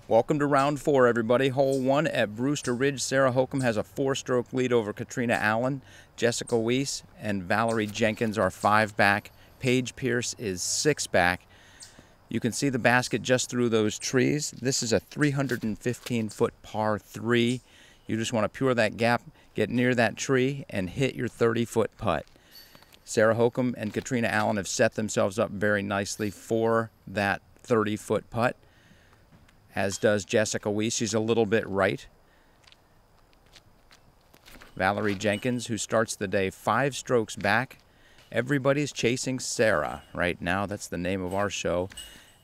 Welcome to round 4, everybody. Hole 1 at Brewster Ridge. Sarah Hokom has a 4-stroke lead over Catrina Allen. Jessica Weese and Valarie Jenkins are 5 back. Paige Pierce is 6 back. You can see the basket just through those trees. This is a 315-foot par 3. You just want to pure that gap, get near that tree, and hit your 30-foot putt. Sarah Hokom and Catrina Allen have set themselves up very nicely for that 30-foot putt, as does Jessica Weese. She's a little bit right. Valarie Jenkins, who starts the day 5 strokes back. Everybody's chasing Sarah right now. That's the name of our show.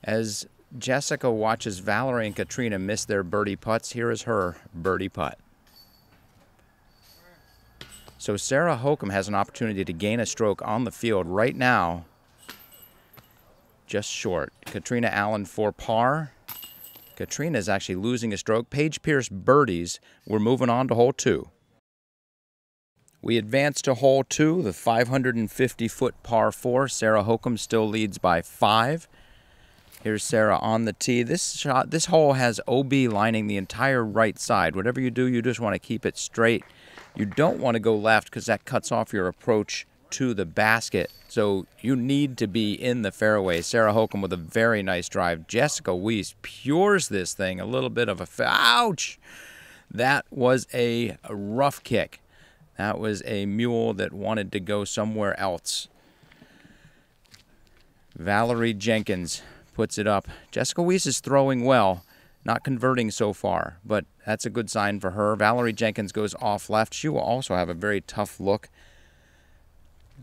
As Jessica watches Valarie and Catrina miss their birdie putts, here is her birdie putt. So Sarah Hokom has an opportunity to gain a stroke on the field right now. Just short. Catrina Allen for par. Catrina is actually losing a stroke. Paige Pierce birdies. We're moving on to hole 2. We advance to hole 2, the 550-foot par 4. Sarah Hokom still leads by 5. Here's Sarah on the tee. This hole has OB lining the entire right side. Whatever you do, you just want to keep it straight. You don't want to go left because that cuts off your approach to the basket. So you need to be in the fairway. Sarah Hokom with a very nice drive. Jessica Weese pures this thing. A little bit of a ouch! That was a rough kick. That was a mule that wanted to go somewhere else. Valarie Jenkins puts it up. Jessica Weese is throwing well, not converting so far, but that's a good sign for her. Valarie Jenkins goes off left. She will also have a very tough look,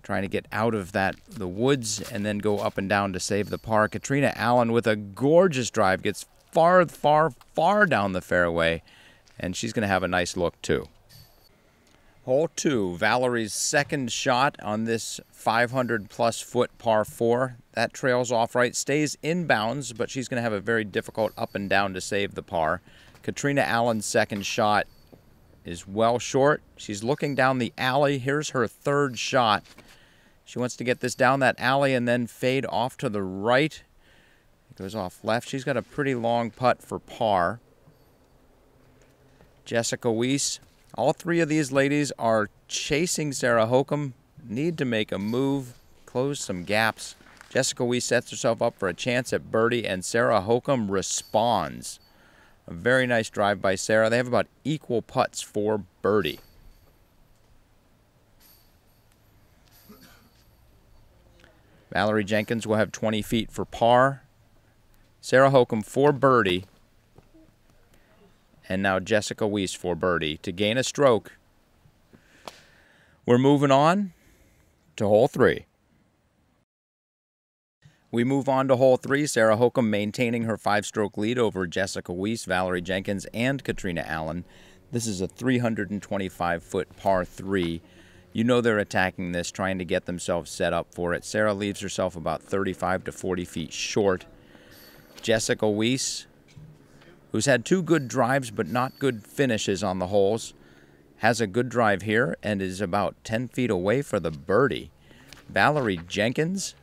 trying to get out of the woods and then go up and down to save the par. Catrina Allen with a gorgeous drive gets far down the fairway, and she's going to have a nice look too. Hole 2, Valarie's second shot on this 500-plus foot par 4. That trails off right, stays inbounds, but she's going to have a very difficult up and down to save the par. Catrina Allen's second shot is well short. She's looking down the alley. Here's her third shot. She wants to get this down that alley and then fade off to the right. It goes off left. She's got a pretty long putt for par. Jessica Weese. All 3 of these ladies are chasing Sarah Hokom. Need to make a move, close some gaps. Jessica Weese sets herself up for a chance at birdie, and Sarah Hokom responds. A very nice drive by Sarah. They have about equal putts for birdie. Valarie Jenkins will have 20 feet for par. Sarah Hokom for birdie. And now Jessica Weese for birdie to gain a stroke. We're moving on to hole 3. We move on to hole 3. Sarah Hokom maintaining her 5-stroke lead over Jessica Weese, Valarie Jenkins, and Catrina Allen. This is a 325-foot par 3. You know they're attacking this, trying to get themselves set up for it. Sarah leaves herself about 35 to 40 feet short. Jessica Weese, who's had 2 good drives but not good finishes on the holes, has a good drive here and is about 10 feet away for the birdie. Valarie Jenkins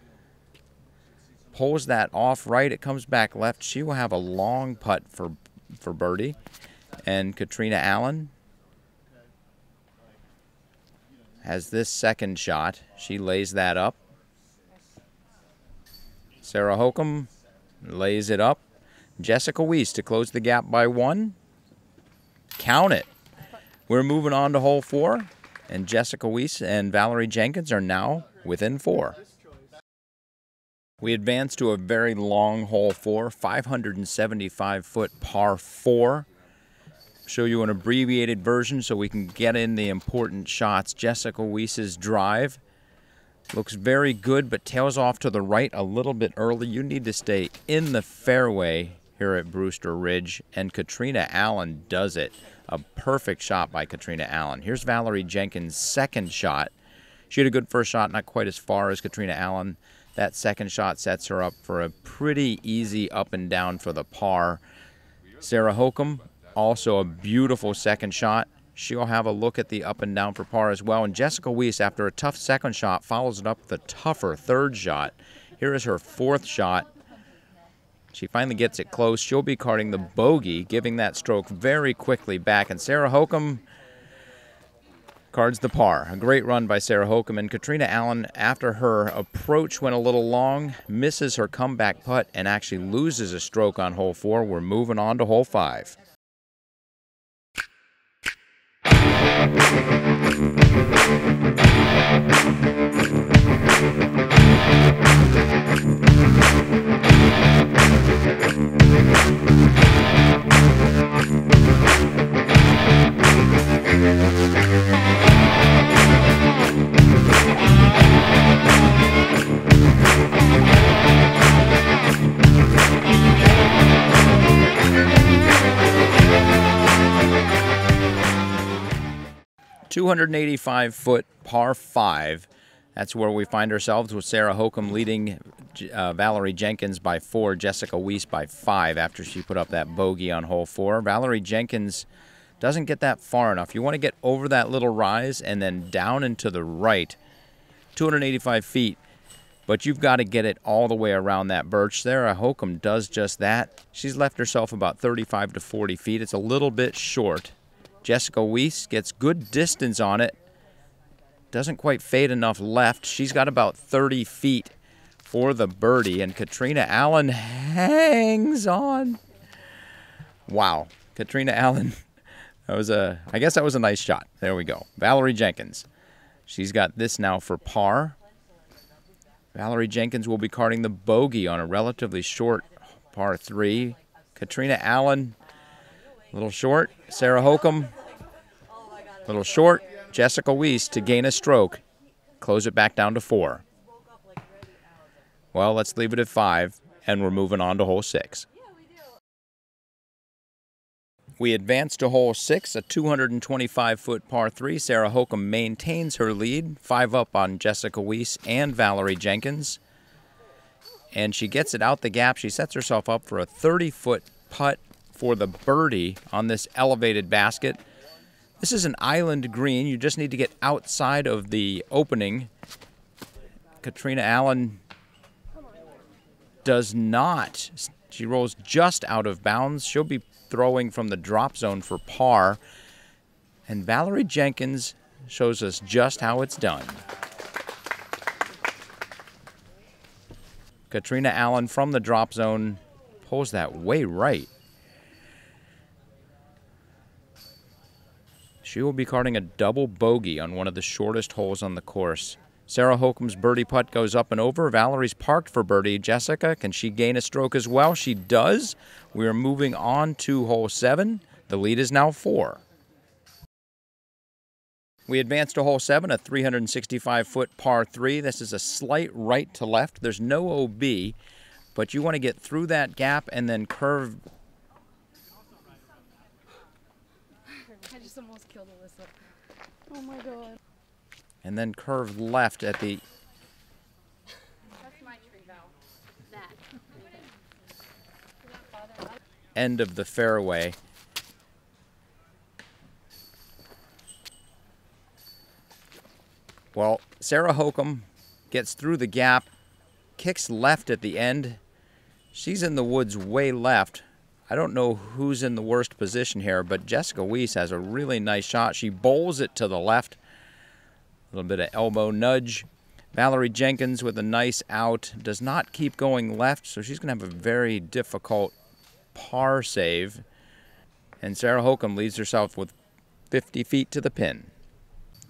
pulls that off right. It comes back left. She will have a long putt for birdie. And Catrina Allen has this second shot. She lays that up. Sarah Hokom lays it up. Jessica Weese to close the gap by 1. Count it. We're moving on to hole 4, and Jessica Weese and Valarie Jenkins are now within 4. We advance to a very long hole 4, 575-foot par 4. Show you an abbreviated version so we can get in the important shots. Jessica Weese's drive looks very good, but tails off to the right a little bit early. You need to stay in the fairway here at Brewster Ridge, and Catrina Allen does it. A perfect shot by Catrina Allen. Here's Valarie Jenkins' second shot. She had a good first shot, not quite as far as Catrina Allen. That second shot sets her up for a pretty easy up and down for the par. Sarah Hokom, also a beautiful second shot. She'll have a look at the up and down for par as well. And Jessica Weese, after a tough second shot, follows it up with a tougher third shot. Here is her fourth shot. She finally gets it close. She'll be carding the bogey, giving that stroke very quickly back. And Sarah Hokom cards the par. A great run by Sarah Hokom. And Catrina Allen, after her approach went a little long, misses her comeback putt and actually loses a stroke on hole 4. We're moving on to hole 5. .285-foot par 5. That's where we find ourselves, with Sarah Hokom leading Valarie Jenkins by 4, Jessica Weese by 5 after she put up that bogey on hole 4. Valarie Jenkins doesn't get that far enough. You want to get over that little rise and then down and to the right, 285 feet. But you've got to get it all the way around that birch. Sarah Hokom does just that. She's left herself about 35 to 40 feet. It's a little bit short. Jessica Weese gets good distance on it. Doesn't quite fade enough left. She's got about 30 feet for the birdie. And Catrina Allen hangs on. Wow. Catrina Allen. I guess that was a nice shot. There we go. Valarie Jenkins. She's got this now for par. Valarie Jenkins will be carding the bogey on a relatively short par 3. Catrina Allen, a little short. Sarah Hokom, a little short. Jessica Weese to gain a stroke. Close it back down to 4. Well, let's leave it at 5, and we're moving on to hole 6. We advance to hole 6, a 225-foot par 3. Sarah Hokom maintains her lead, 5 up on Jessica Weese and Valarie Jenkins. And she gets it out the gap. She sets herself up for a 30-foot putt for the birdie on this elevated basket. This is an island green. You just need to get outside of the opening. Catrina Allen does not. She rolls just out of bounds. She'll be throwing from the drop zone for par. And Valarie Jenkins shows us just how it's done. Catrina Allen from the drop zone pulls that way right. She will be carding a double bogey on one of the shortest holes on the course. Sarah Hokom's birdie putt goes up and over. Valarie's parked for birdie. Jessica, can she gain a stroke as well? She does. We are moving on to hole 7. The lead is now 4. We advance to hole 7, a 365-foot par 3. This is a slight right to left. There's no OB, but you want to get through that gap and then curve. I just almost killed Alyssa. Oh my god. And then curve left at the That's my tree valve. That. end of the fairway. Well, Sarah Hokom gets through the gap, kicks left at the end. She's in the woods way left. I don't know who's in the worst position here, but Jessica Weese has a really nice shot. She bowls it to the left. A little bit of elbow nudge. Valarie Jenkins with a nice out. Does not keep going left, so she's going to have a very difficult par save. And Sarah Hokom leads herself with 50 feet to the pin.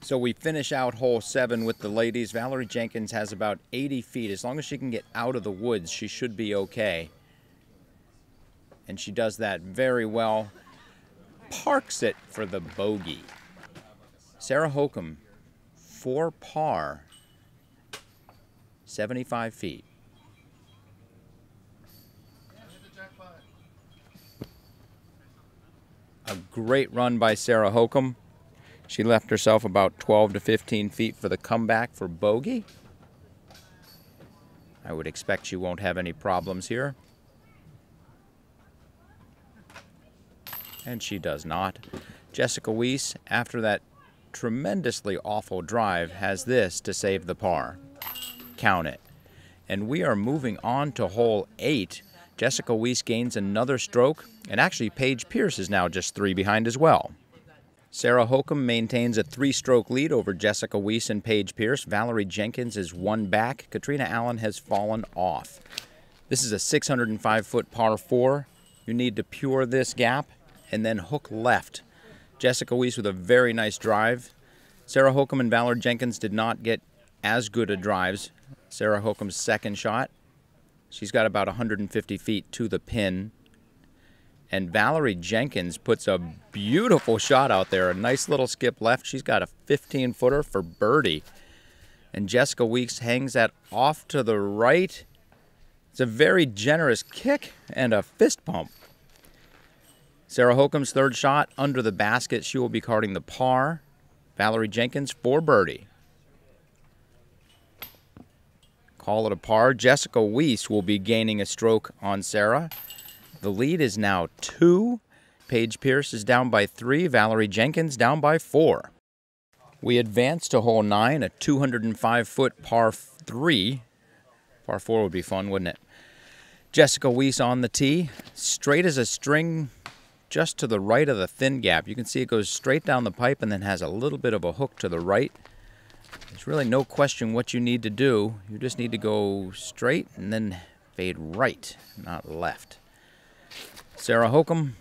So we finish out hole 7 with the ladies. Valarie Jenkins has about 80 feet. As long as she can get out of the woods, she should be okay. And she does that very well. Parks it for the bogey. Sarah Hokom, for par, 75 feet. A great run by Sarah Hokom. She left herself about 12 to 15 feet for the comeback for bogey. I would expect she won't have any problems here. And she does not. Jessica Weese, after that tremendously awful drive, has this to save the par. Count it. And we are moving on to hole 8. Jessica Weese gains another stroke, and actually Paige Pierce is now just 3 behind as well. Sarah Hokom maintains a 3-stroke lead over Jessica Weese and Paige Pierce. Valarie Jenkins is 1 back. Catrina Allen has fallen off. This is a 605-foot par 4. You need to pure this gap and then hook left. Jessica Weese with a very nice drive. Sarah Hokom and Valarie Jenkins did not get as good a drives. Sarah Hokom's second shot, she's got about 150 feet to the pin. And Valarie Jenkins puts a beautiful shot out there, a nice little skip left. She's got a 15-footer for birdie. And Jessica Weese hangs that off to the right. It's a very generous kick and a fist pump. Sarah Hokom's third shot under the basket. She will be carding the par. Valarie Jenkins for birdie. Call it a par. Jessica Weese will be gaining a stroke on Sarah. The lead is now 2. Paige Pierce is down by 3. Valarie Jenkins down by 4. We advance to hole 9, a 205-foot par 3. Par 4 would be fun, wouldn't it? Jessica Weese on the tee. Straight as a string, just to the right of the thin gap. You can see it goes straight down the pipe and then has a little bit of a hook to the right. There's really no question what you need to do. You just need to go straight and then fade right, not left. Sarah Hokom.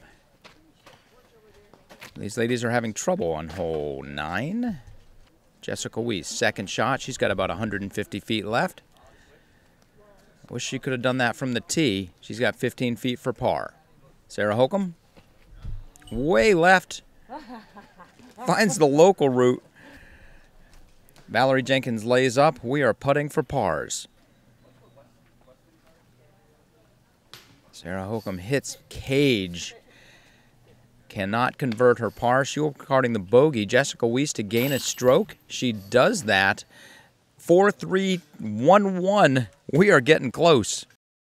These ladies are having trouble on hole 9. Jessica Weese, second shot. She's got about 150 feet left. I wish she could have done that from the tee. She's got 15 feet for par. Sarah Hokom, way left. Finds the local route. Valarie Jenkins lays up. We are putting for pars. Sarah Hokom hits cage. Cannot convert her par. She will be carding the bogey. Jessica Weese to gain a stroke. She does that. 4-3-1-1. We are getting close.